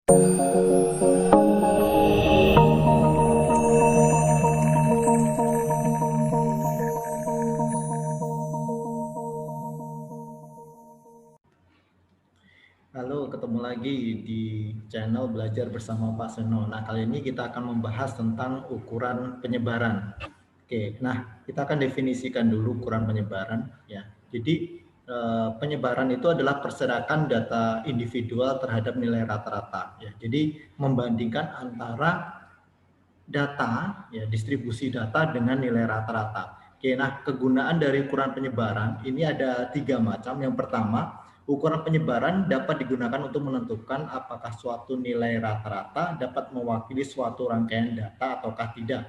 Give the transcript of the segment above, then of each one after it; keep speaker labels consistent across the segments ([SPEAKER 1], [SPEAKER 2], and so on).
[SPEAKER 1] Halo, ketemu lagi di channel Belajar Bersama Pak Seno. Nah, kali ini kita akan membahas tentang ukuran penyebaran. Oke, nah kita akan definisikan dulu ukuran penyebaran. Ya, jadi penyebaran itu adalah perserakan data individual terhadap nilai rata-rata. Ya, jadi membandingkan antara data, ya distribusi data dengan nilai rata-rata. Oke, nah kegunaan dari ukuran penyebaran ini ada 3 macam. Yang pertama, ukuran penyebaran dapat digunakan untuk menentukan apakah suatu nilai rata-rata dapat mewakili suatu rangkaian data ataukah tidak.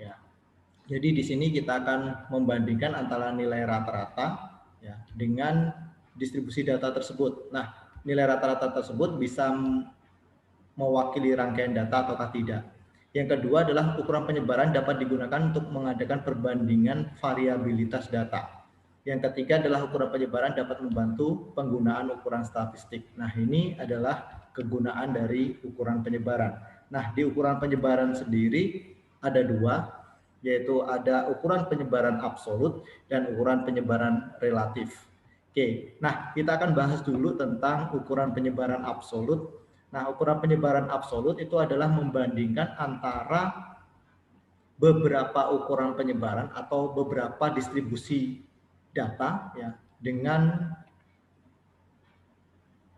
[SPEAKER 1] Ya, jadi di sini kita akan membandingkan antara nilai rata-rata ya dengan distribusi data tersebut. Nah, nilai rata-rata tersebut bisa mewakili rangkaian data ataukah tidak. Yang kedua adalah ukuran penyebaran dapat digunakan untuk mengadakan perbandingan variabilitas data. Yang ketiga adalah ukuran penyebaran dapat membantu penggunaan ukuran statistik. Nah, ini adalah kegunaan dari ukuran penyebaran. Nah, di ukuran penyebaran sendiri ada dua, yaitu ada ukuran penyebaran absolut dan ukuran penyebaran relatif. Oke, nah kita akan bahas dulu tentang ukuran penyebaran absolut. Nah, ukuran penyebaran absolut itu adalah membandingkan antara beberapa ukuran penyebaran atau beberapa distribusi data ya dengan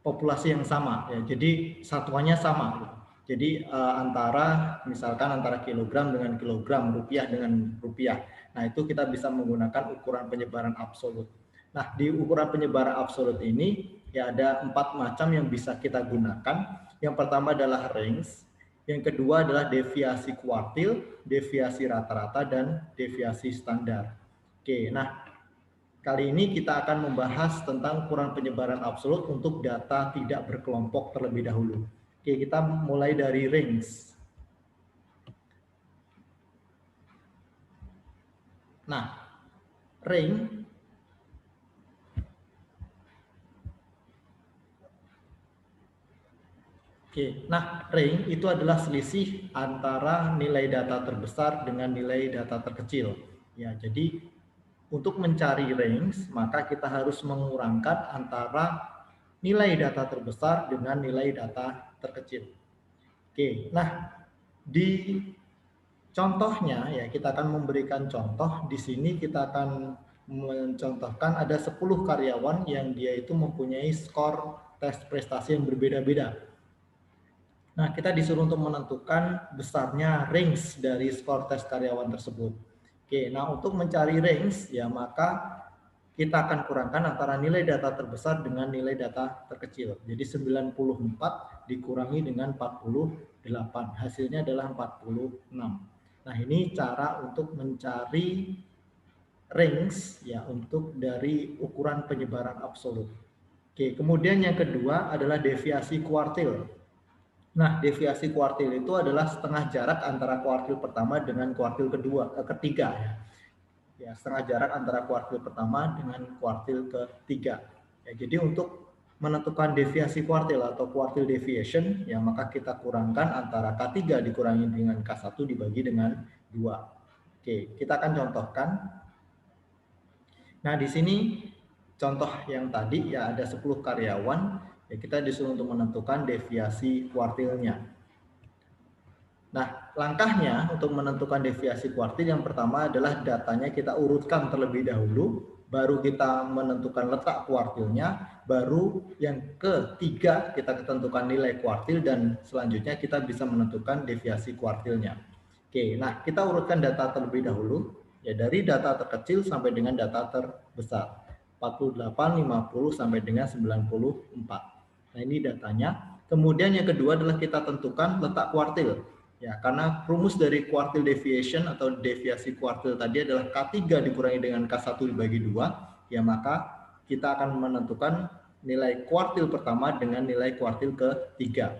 [SPEAKER 1] populasi yang sama ya. Jadi satuannya sama. Jadi antara misalkan antara kilogram dengan kilogram, rupiah dengan rupiah. Nah, itu kita bisa menggunakan ukuran penyebaran absolut. Nah, di ukuran penyebaran absolut ini ya ada 4 macam yang bisa kita gunakan. Yang pertama adalah range, yang kedua adalah deviasi kuartil, deviasi rata-rata, dan deviasi standar. Oke, nah kali ini kita akan membahas tentang ukuran penyebaran absolut untuk data tidak berkelompok terlebih dahulu. Oke, kita mulai dari range. Nah, range range itu adalah selisih antara nilai data terbesar dengan nilai data terkecil. Ya, jadi untuk mencari range, maka kita harus mengurangkan antara nilai data terbesar dengan nilai data terkecil. Oke, nah di contohnya ya kita akan memberikan contoh. Di sini kita akan mencontohkan ada 10 karyawan yang dia itu mempunyai skor tes prestasi yang berbeda-beda. Nah, kita disuruh untuk menentukan besarnya range dari skor tes karyawan tersebut. Oke, nah untuk mencari range ya maka kita akan kurangkan antara nilai data terbesar dengan nilai data terkecil. Jadi 94 dikurangi dengan 48, hasilnya adalah 46. Nah, ini cara untuk mencari range ya untuk dari ukuran penyebaran absolut. Oke, kemudian yang kedua adalah deviasi kuartil. Nah, deviasi kuartil itu adalah setengah jarak antara kuartil pertama dengan kuartil ketiga ya. Ya, setengah jarak antara kuartil pertama dengan kuartil ketiga. Ya, jadi untuk menentukan deviasi kuartil atau kuartil deviation, ya maka kita kurangkan antara K3 dikurangi dengan K1 dibagi dengan 2. Oke, kita akan contohkan. Nah, di sini contoh yang tadi ya ada 10 karyawan, ya kita disuruh untuk menentukan deviasi kuartilnya. Nah, langkahnya untuk menentukan deviasi kuartil yang pertama adalah datanya kita urutkan terlebih dahulu, baru kita menentukan letak kuartilnya, baru yang ketiga kita tentukan nilai kuartil dan selanjutnya kita bisa menentukan deviasi kuartilnya. Oke, nah kita urutkan data terlebih dahulu, ya dari data terkecil sampai dengan data terbesar. 48, 50 sampai dengan 94. Nah, ini datanya. Kemudian yang kedua adalah kita tentukan letak kuartil. Ya, karena rumus dari kuartil deviation atau deviasi kuartil tadi adalah K3 dikurangi dengan K1 dibagi 2, ya maka kita akan menentukan nilai kuartil pertama dengan nilai kuartil ketiga.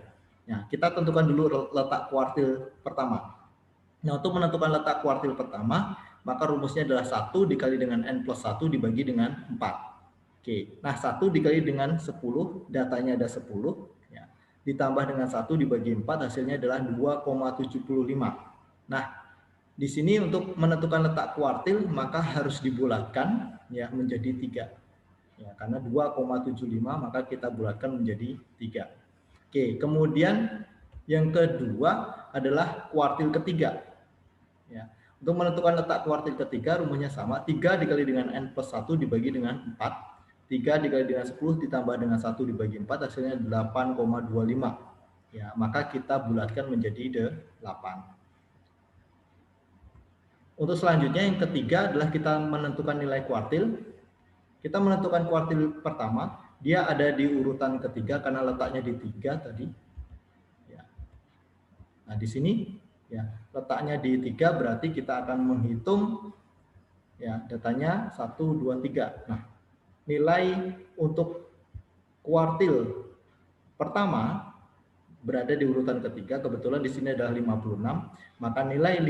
[SPEAKER 1] Nah, kita tentukan dulu letak kuartil pertama. Nah, untuk menentukan letak kuartil pertama, maka rumusnya adalah 1 dikali dengan N plus 1 dibagi dengan 4. Oke, nah 1 dikali dengan 10, datanya ada 10. Ya. ditambah dengan 1 dibagi 4 hasilnya adalah 2,75. Nah, di sini untuk menentukan letak kuartil maka harus dibulatkan ya menjadi 3. Ya, karena 2,75 maka kita bulatkan menjadi 3. Oke, kemudian yang kedua adalah kuartil ketiga. Ya, untuk menentukan letak kuartil ketiga rumusnya sama, 3 dikali dengan N plus 1 dibagi dengan 4. 3 dikali dengan 10 ditambah dengan 1 dibagi 4 hasilnya 8,25. Ya, maka kita bulatkan menjadi 8. Untuk selanjutnya yang ketiga adalah kita menentukan nilai kuartil. Kita menentukan kuartil pertama, dia ada di urutan ketiga karena letaknya di 3 tadi. Ya. Nah, di sini ya, letaknya di 3 berarti kita akan menghitung ya datanya 1 2 3. Nah, nilai untuk kuartil pertama berada di urutan ketiga, kebetulan di sini adalah 56, maka nilai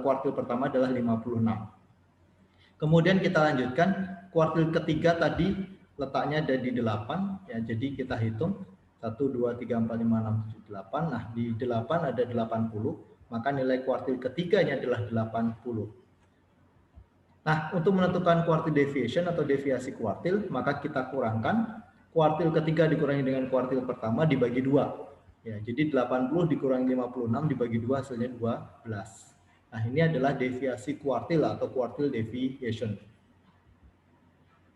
[SPEAKER 1] kuartil pertama adalah 56. Kemudian kita lanjutkan, kuartil ketiga tadi letaknya ada di 8, ya, jadi kita hitung 1, 2, 3, 4, 5, 6, 7, 8. Nah, di 8 ada 80, maka nilai kuartil ketiganya adalah 80. Nah, untuk menentukan kuartil deviation atau deviasi kuartil, maka kita kurangkan kuartil ketiga dikurangi dengan kuartil pertama dibagi 2. Ya, jadi 80 dikurangi 56 dibagi 2 hasilnya 12. Nah, ini adalah deviasi kuartil atau kuartil deviation.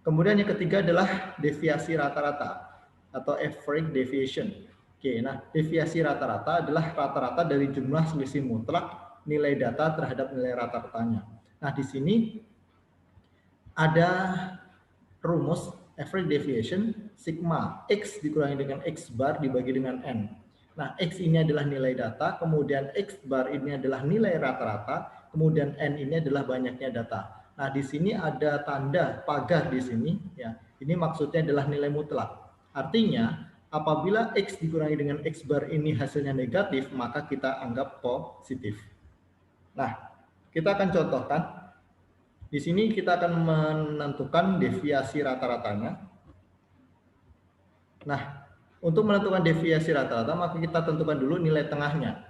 [SPEAKER 1] Kemudian yang ketiga adalah deviasi rata-rata atau average deviation. Oke, nah deviasi rata-rata adalah rata-rata dari jumlah selisih mutlak nilai data terhadap nilai rata-ratanya. Nah, di sini ada rumus average deviation sigma X dikurangi dengan X bar dibagi dengan N. Nah, X ini adalah nilai data, kemudian X bar ini adalah nilai rata-rata, kemudian N ini adalah banyaknya data. Nah, di sini ada tanda pagar di sini, ya. Ini maksudnya adalah nilai mutlak. Artinya, apabila X dikurangi dengan X bar ini hasilnya negatif, maka kita anggap positif. Nah, kita akan contohkan. Di sini kita akan menentukan deviasi rata-ratanya. Nah, untuk menentukan deviasi rata-rata, maka kita tentukan dulu nilai tengahnya.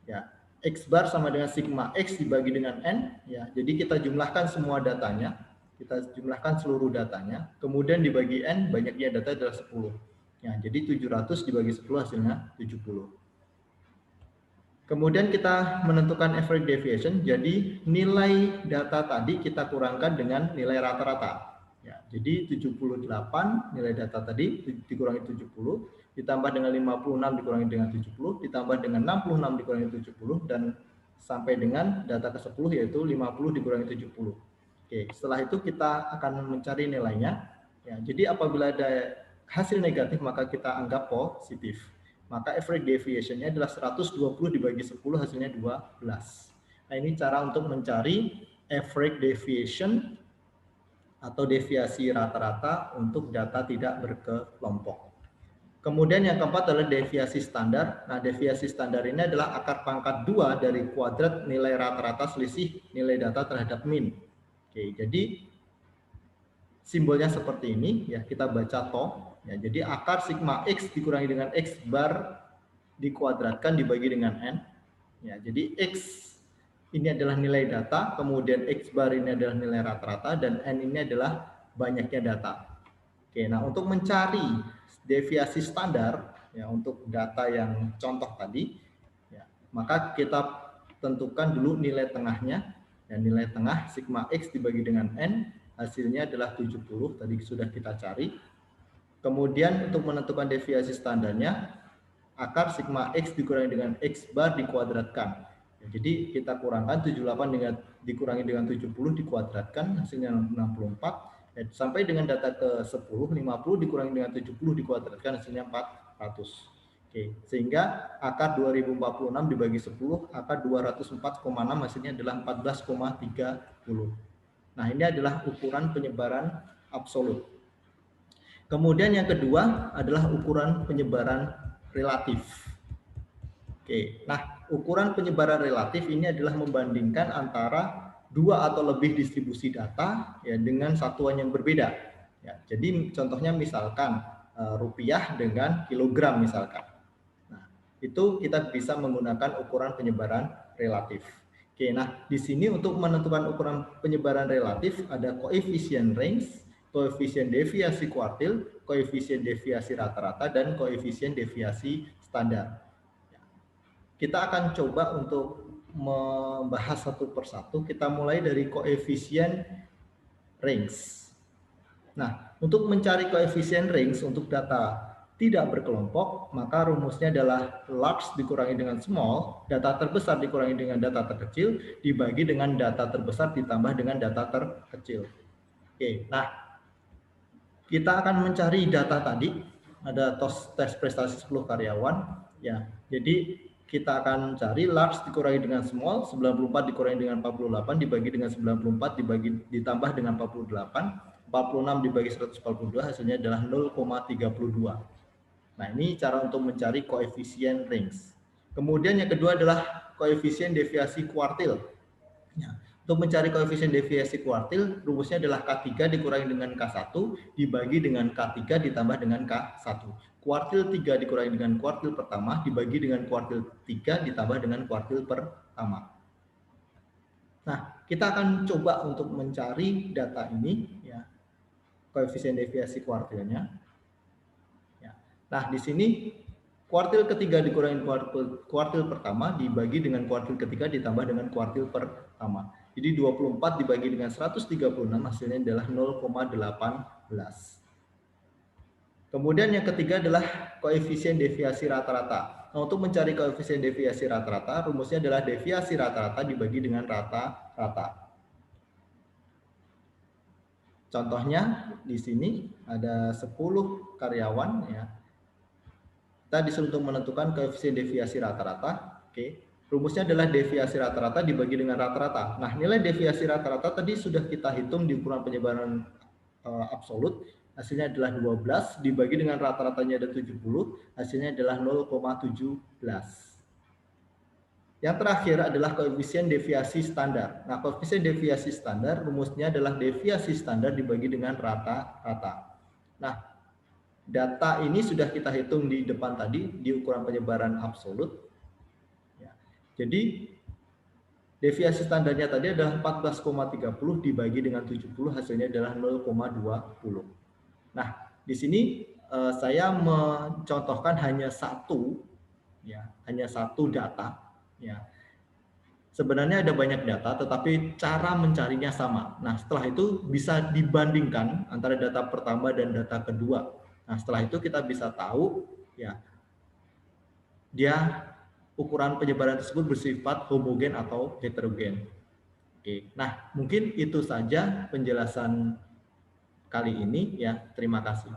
[SPEAKER 1] Ya, X bar sama dengan sigma X dibagi dengan N. Ya, jadi kita jumlahkan semua datanya. Kita jumlahkan seluruh datanya. Kemudian dibagi N, banyaknya data adalah 10. Ya, jadi 700 dibagi 10 hasilnya 70. Kemudian kita menentukan average deviation. Jadi nilai data tadi kita kurangkan dengan nilai rata-rata. Ya, jadi 78 nilai data tadi dikurangi 70, ditambah dengan 56 dikurangi dengan 70, ditambah dengan 66 dikurangi 70, dan sampai dengan data ke-10 yaitu 50 dikurangi 70. Oke, setelah itu kita akan mencari nilainya. Ya, jadi apabila ada hasil negatif maka kita anggap positif. Maka average deviation-nya adalah 120 dibagi 10 hasilnya 12. Nah, ini cara untuk mencari average deviation atau deviasi rata-rata untuk data tidak berkelompok. Kemudian yang keempat adalah deviasi standar. Nah, deviasi standar ini adalah akar pangkat 2 dari kuadrat nilai rata-rata selisih nilai data terhadap min. Oke, jadi simbolnya seperti ini, ya, kita baca to. Ya, jadi akar sigma X dikurangi dengan X bar dikuadratkan dibagi dengan N. Ya, jadi X ini adalah nilai data, kemudian X bar ini adalah nilai rata-rata, dan N ini adalah banyaknya data. Oke, nah untuk mencari deviasi standar, ya, untuk data yang contoh tadi, ya, maka kita tentukan dulu nilai tengahnya, dan nilai tengah sigma X dibagi dengan N, hasilnya adalah 70, tadi sudah kita cari. Kemudian untuk menentukan deviasi standarnya, akar sigma X dikurangi dengan X bar dikuadratkan. Jadi kita kurangkan 78 dengan dikurangi dengan 70 dikuadratkan hasilnya 64. Sampai dengan data ke-10, 50 dikurangi dengan 70 dikuadratkan hasilnya 400. Oke, sehingga akar 2046 dibagi 10, akar 204,6 hasilnya adalah 14,30. Nah, ini adalah ukuran penyebaran absolut. Kemudian yang kedua adalah ukuran penyebaran relatif. Oke, nah ukuran penyebaran relatif ini adalah membandingkan antara dua atau lebih distribusi data ya dengan satuan yang berbeda. Ya, jadi contohnya misalkan rupiah dengan kilogram misalkan. itu kita bisa menggunakan ukuran penyebaran relatif. Oke, nah di sini untuk menentukan ukuran penyebaran relatif ada koefisien range, koefisien deviasi kuartil, koefisien deviasi rata-rata, dan koefisien deviasi standar. Kita akan coba untuk membahas satu persatu. Kita mulai dari koefisien range. Nah, untuk mencari koefisien range untuk data tidak berkelompok, maka rumusnya adalah large dikurangi dengan small, data terbesar dikurangi dengan data terkecil, dibagi dengan data terbesar ditambah dengan data terkecil. Oke, nah kita akan mencari data tadi, ada tes prestasi 10 karyawan, ya. Jadi kita akan cari large dikurangi dengan small, 94 dikurangi dengan 48 dibagi dengan 94 ditambah dengan 48. 46 dibagi 142 hasilnya adalah 0,32. Nah, ini cara untuk mencari koefisien range. Kemudian yang kedua adalah koefisien deviasi kuartil. Ya. Untuk mencari koefisien deviasi kuartil, rumusnya adalah K3 dikurangi dengan K1 dibagi dengan K3 ditambah dengan K1. Kuartil 3 dikurangi dengan kuartil pertama dibagi dengan kuartil 3 ditambah dengan kuartil pertama. Nah, kita akan coba untuk mencari data ini, ya, koefisien deviasi kuartilnya. Ya. Nah, di sini kuartil ketiga dikurangi kuartil pertama dibagi dengan kuartil ketiga ditambah dengan kuartil pertama. Jadi 24 dibagi dengan 136 hasilnya adalah 0,18. Kemudian yang ketiga adalah koefisien deviasi rata-rata. Nah, untuk mencari koefisien deviasi rata-rata, rumusnya adalah deviasi rata-rata dibagi dengan rata-rata. Contohnya di sini ada 10 karyawan, ya. Kita disuruh untuk menentukan koefisien deviasi rata-rata. Oke. Rumusnya adalah deviasi rata-rata dibagi dengan rata-rata. Nah, nilai deviasi rata-rata tadi sudah kita hitung di ukuran penyebaran absolut. Hasilnya adalah 12 dibagi dengan rata-ratanya ada 70, hasilnya adalah 0,17. Yang terakhir adalah koefisien deviasi standar. Nah, koefisien deviasi standar rumusnya adalah deviasi standar dibagi dengan rata-rata. Nah, data ini sudah kita hitung di depan tadi di ukuran penyebaran absolut. Ya. Jadi deviasi standarnya tadi adalah 14,30 dibagi dengan 70 hasilnya adalah 0,20. Nah, di sini saya mencontohkan hanya satu, ya, hanya satu data. Ya. Sebenarnya ada banyak data, tetapi cara mencarinya sama. Nah, setelah itu bisa dibandingkan antara data pertama dan data kedua. Nah, setelah itu kita bisa tahu, ya, dia ukuran penyebaran tersebut bersifat homogen atau heterogen. Oke. Nah, mungkin itu saja penjelasan kali ini, ya. Terima kasih.